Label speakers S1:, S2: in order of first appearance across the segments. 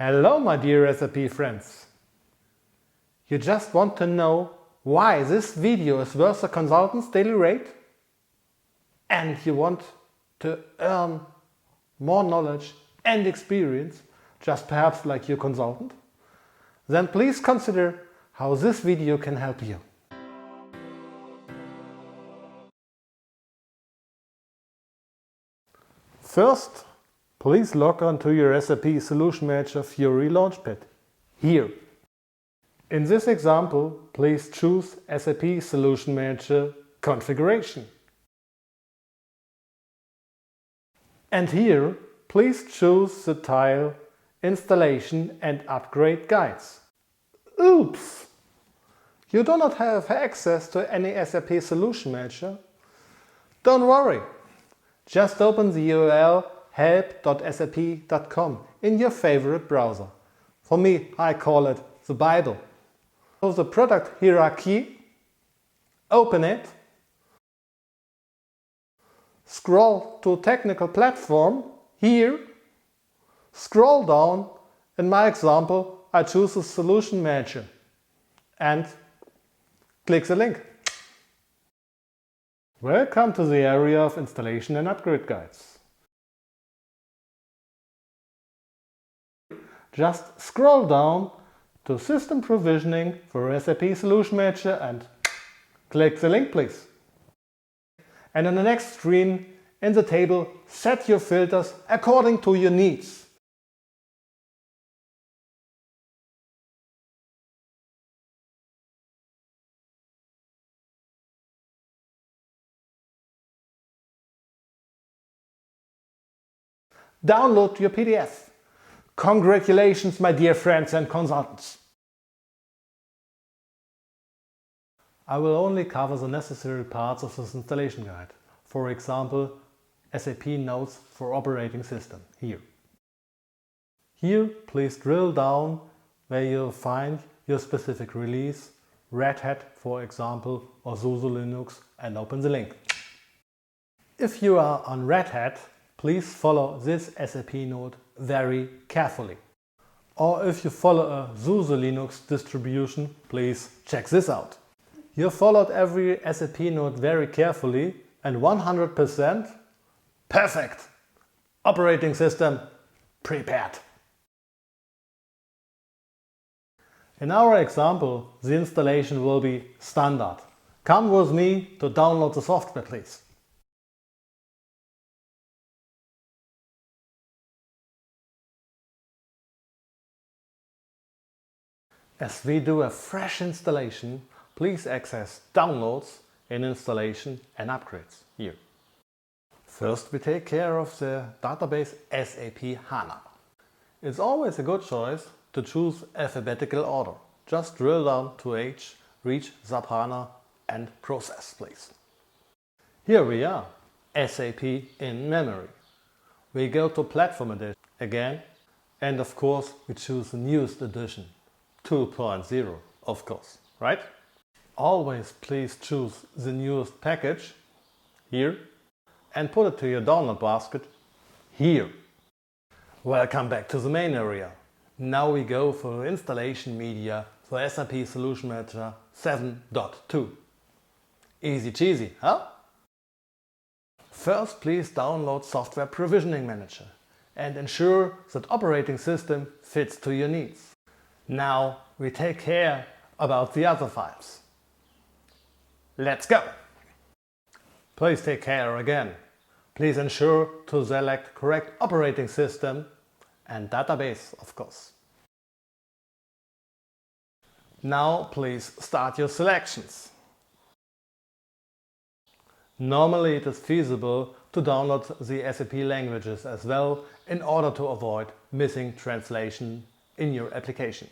S1: Hello my dear SAP friends! You just want to know why this video is worth a consultant's daily rate? And you want to earn more knowledge and experience, just perhaps like your consultant? Then please consider how this video can help you. First, please log on to your SAP Solution Match Fiori Launchpad, here. In this example, please choose SAP Solution Match Configuration. And here, please choose the tile Installation and Upgrade Guides. Oops! You do not have access to any SAP Solution Match? Don't worry! Just open the URL help.sap.com in your favorite browser. For me, I call it the Bible. So the product hierarchy, open it, scroll to technical platform, here, scroll down, in my example I choose the Solution Match and click the link. Welcome to the area of Installation and Upgrade Guides. Just scroll down to System Provisioning for SAP Solution Match and click the link please. And on the next screen in the table set your filters according to your needs. Download your PDF. Congratulations my dear friends and consultants. I will only cover the necessary parts of this installation guide. For example, SAP Notes for Operating System, here. Here please drill down where you'll find your specific release, Red Hat for example, or SUSE Linux, and open the link. If you are on Red Hat, please follow this SAP note very carefully. Or if you follow a SUSE Linux distribution, please check this out. You followed every SAP note very carefully and 100% perfect! Operating system prepared. In our example, the installation will be standard. Come with me to download the software please. As we do a fresh installation, please access Downloads in Installation and Upgrades, here. First we take care of the database SAP Hana. It's always a good choice to choose alphabetical order. Just drill down to H, reach SAP Hana and process please. Here we are, SAP in memory. We go to Platform Edition again, and of course we choose the newest edition. 2.0, of course, right? Always please choose the newest package, here, and put it to your download basket, here. Welcome back to the main area. Now we go for installation media for SAP Solution Match 7.2. Easy cheesy, huh? First please download Software Provisioning Manager and ensure that operating system fits to your needs. Now we take care about the other files. Let's go! Please take care again. Please ensure to select correct operating system and database, of course. Now please start your selections. Normally it is feasible to download the SAP languages as well in order to avoid missing translation in your application.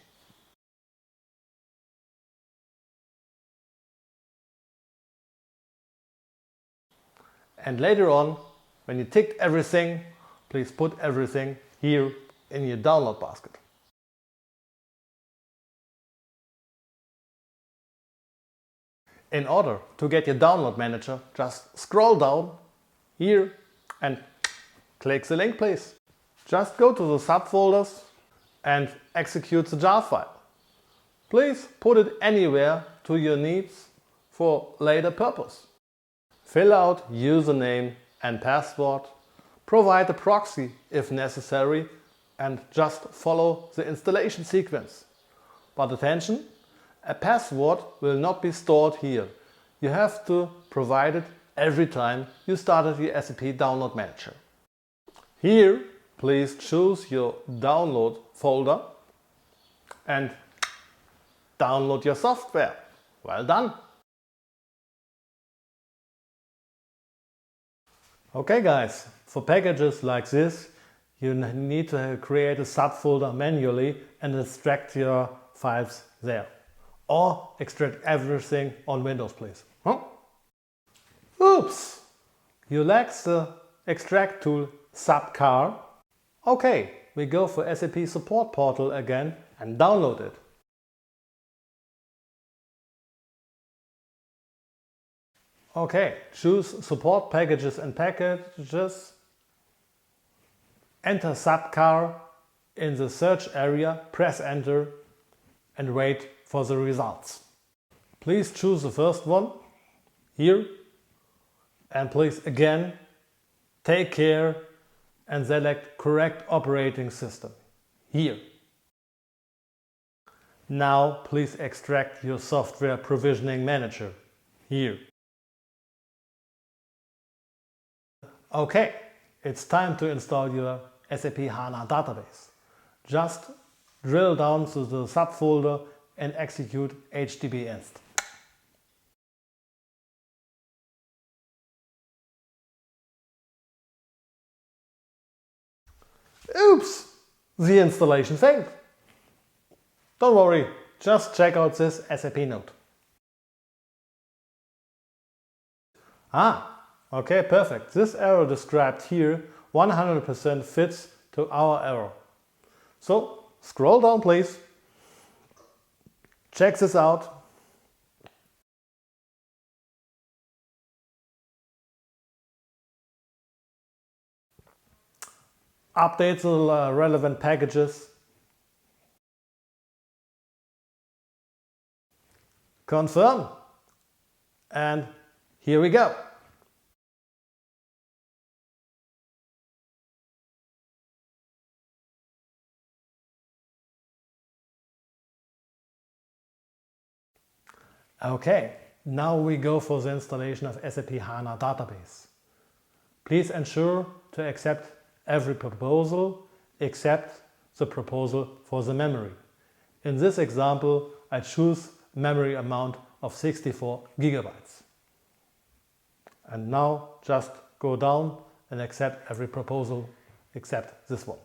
S1: And later on, when you ticked everything, please put everything here in your download basket. In order to get your download manager, just scroll down here and click the link please. Just go to the subfolders and execute the jar file. Please put it anywhere to your needs for later purpose. Fill out username and password, provide a proxy if necessary, and just follow the installation sequence. But attention, a password will not be stored here. You have to provide it every time you started the SAP Download Manager. Here, please choose your download folder and download your software. Well done! Okay guys, for packages like this, you need to create a subfolder manually and extract your files there. Or extract everything on Windows, please. Huh? Oops! You lack the extract tool SAP-Car. Okay, we go for SAP Support Portal again and download it. Okay, choose Support Packages and Packages. Enter SAP-Car in the search area, press Enter and wait for the results. Please choose the first one here and please again take care and select correct operating system here. Now please extract your software provisioning manager here. Okay, it's time to install your SAP HANA database. Just drill down to the subfolder and execute HDB-inst. Oops! The installation failed. Don't worry, just check out this SAP note. Okay, perfect. This error described here 100% fits to our error. So, scroll down please. Check this out. Update the relevant packages. Confirm. And here we go. Okay, now we go for the installation of SAP HANA database. Please ensure to accept every proposal except the proposal for the memory. In this example, I choose memory amount of 64 gigabytes. And now just go down and accept every proposal except this one.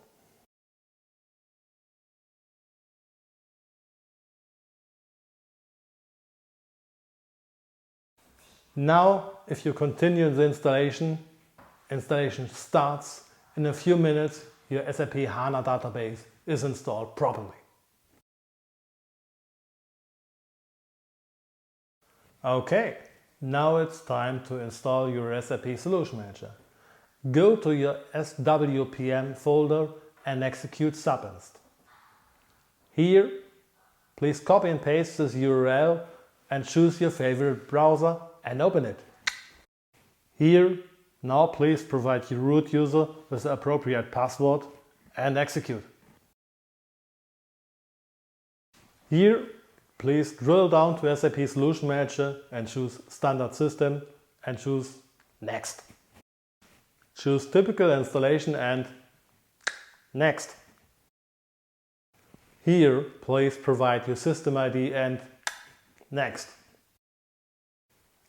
S1: Now, if you continue the installation starts. In a few minutes, your SAP HANA database is installed properly. Okay, now it's time to install your SAP Solution Manager. Go to your SWPM folder and execute SAP-Inst. Here, please copy and paste this URL and choose your favorite browser and open it. Here, now please provide your root user with the appropriate password and execute. Here, please drill down to SAP Solution Manager and choose Standard System and choose Next. Choose Typical Installation and Next. Here, please provide your system ID and Next.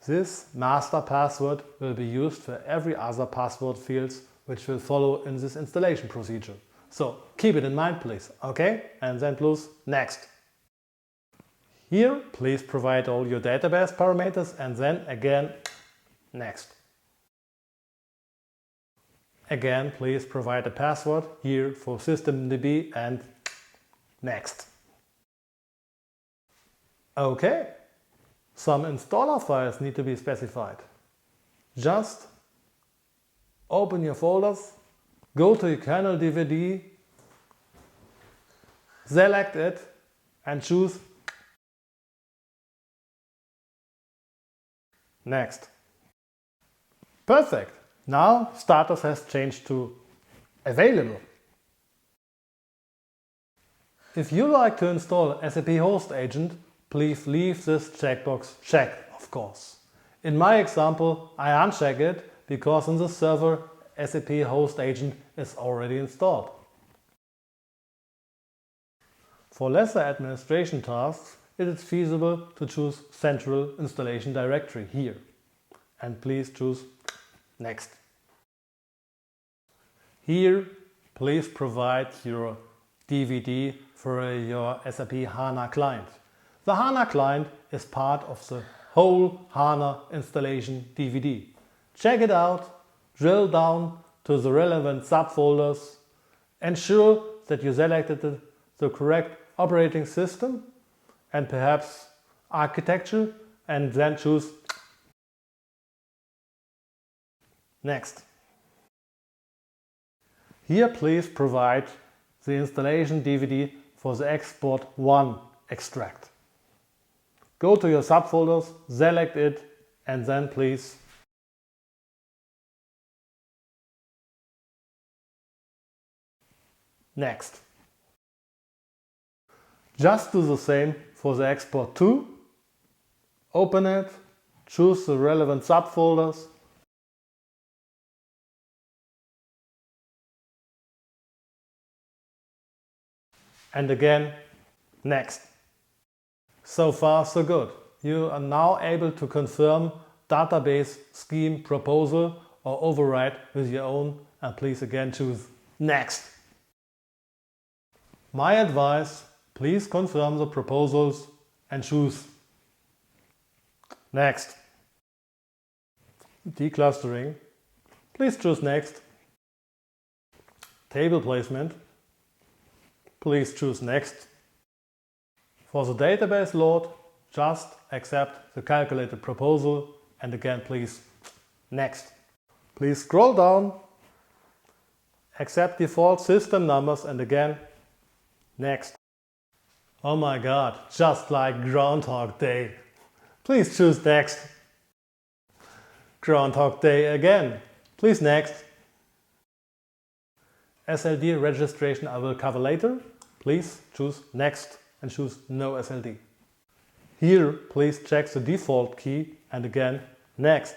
S1: This master password will be used for every other password fields which will follow in this installation procedure. So keep it in mind please, okay? And then please Next. Here please provide all your database parameters and then again Next. Again please provide a password here for systemdb and Next. Okay. Some installer files need to be specified. Just open your folders, go to your kernel DVD, select it and choose Next. Perfect! Now status has changed to Available. If you like to install SAP Host Agent, please leave this checkbox checked, of course. In my example, I uncheck it because in the server SAP Host Agent is already installed. For lesser administration tasks, it is feasible to choose Central Installation Directory here. And please choose Next. Here, please provide your DVD for your SAP Hana client. The Hana client is part of the whole Hana installation DVD. Check it out, drill down to the relevant subfolders, ensure that you selected the correct operating system and perhaps architecture, and then choose Next. Here please provide the installation DVD for the Export 1 extract. Go to your subfolders, select it, and then please Next. Just do the same for the Export 2. Open it, choose the relevant subfolders, and again Next. So far so good. You are now able to confirm database scheme proposal or override with your own, and please again choose Next. My advice, please confirm the proposals and choose Next. Declustering, please choose Next. Table placement, please choose Next. For the database load, just accept the calculated proposal and again please Next. Please scroll down, accept default system numbers and again Next. Oh my god, just like Groundhog Day. Please choose Next. Groundhog Day again. Please Next. SLD registration I will cover later. Please choose Next and choose No SLD. Here, please check the default key and again Next.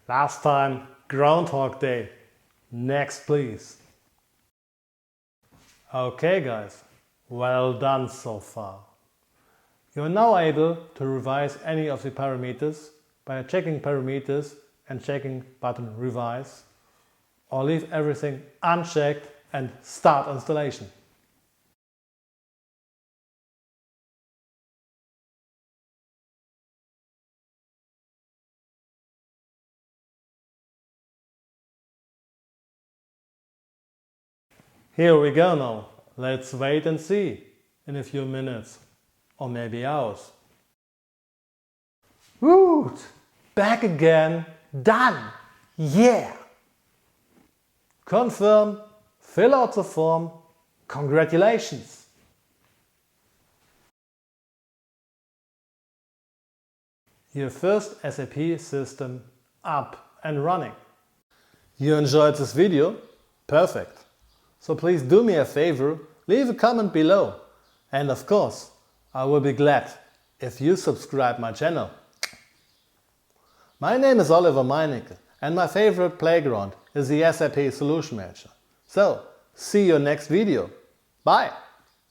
S1: Last time, Groundhog Day. Next, please. Okay guys, well done so far. You are now able to revise any of the parameters by checking parameters and checking button Revise, or leave everything unchecked and start installation. Here we go now. Let's wait and see in a few minutes or maybe hours. Woot! Back again. Done! Yeah! Confirm, fill out the form. Congratulations! Your first SAP system up and running. You enjoyed this video? Perfect! So please do me a favor, leave a comment below. And of course, I will be glad if you subscribe my channel. My name is Oliver Meinecke and my favorite playground is the SAP Solution Match. So, see you next video. Bye!